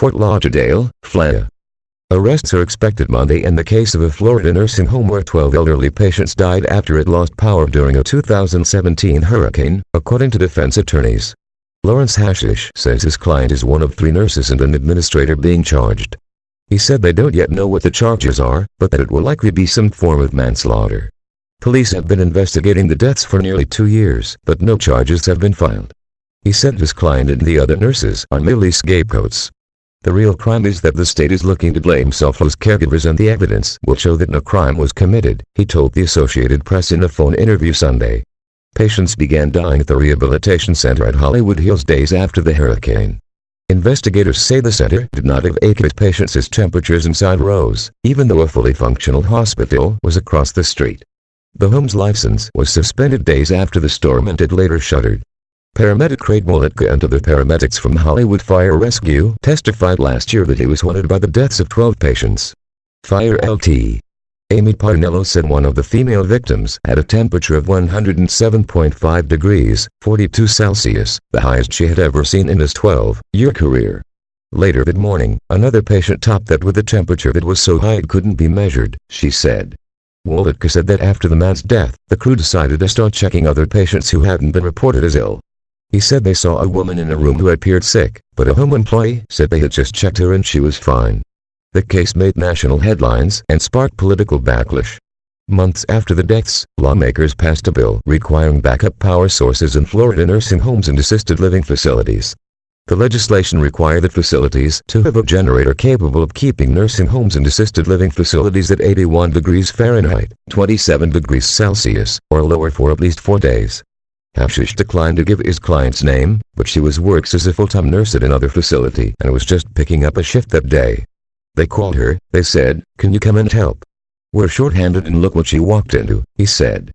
Fort Lauderdale, Florida. Arrests are expected Monday in the case of a Florida nursing home where 12 elderly patients died after it lost power during a 2017 hurricane, according to defense attorneys. Lawrence Hashish says his client is one of 3 nurses and an administrator being charged. He said they don't yet know what the charges are, but that it will likely be some form of manslaughter. Police have been investigating the deaths for nearly 2 years, but no charges have been filed. He said his client and the other nurses are merely scapegoats. The real crime is that the state is looking to blame selfless caregivers and the evidence will show that no crime was committed, he told the Associated Press in a phone interview Sunday. Patients began dying at the rehabilitation center at Hollywood Hills days after the hurricane. Investigators say the center did not evacuate patients as temperatures inside rose, even though a fully functional hospital was across the street. The home's license was suspended days after the storm and it later shuttered. Paramedic Craig Wohlitka and other paramedics from Hollywood Fire Rescue testified last year that he was haunted by the deaths of 12 patients. Fire LT. Amy Parrinello said one of the female victims had a temperature of 107.5 degrees, 42 Celsius, the highest she had ever seen in his 12-year career. Later that morning, another patient topped that with a temperature that was so high it couldn't be measured, she said. Wohlitka said that after the man's death, the crew decided to start checking other patients who hadn't been reported as ill. He said they saw a woman in a room who appeared sick, but a home employee said they had just checked her and she was fine. The case made national headlines and sparked political backlash. Months after the deaths, lawmakers passed a bill requiring backup power sources in Florida nursing homes and assisted living facilities. The legislation required that facilities to have a generator capable of keeping nursing homes and assisted living facilities at 81 degrees Fahrenheit, 27 degrees Celsius, or lower for at least 4 days. Hashish declined to give his client's name, but she works as a full-time nurse at another facility and was just picking up a shift that day. They called her, they said, "Can you come and help? We're short-handed and look what she walked into," he said.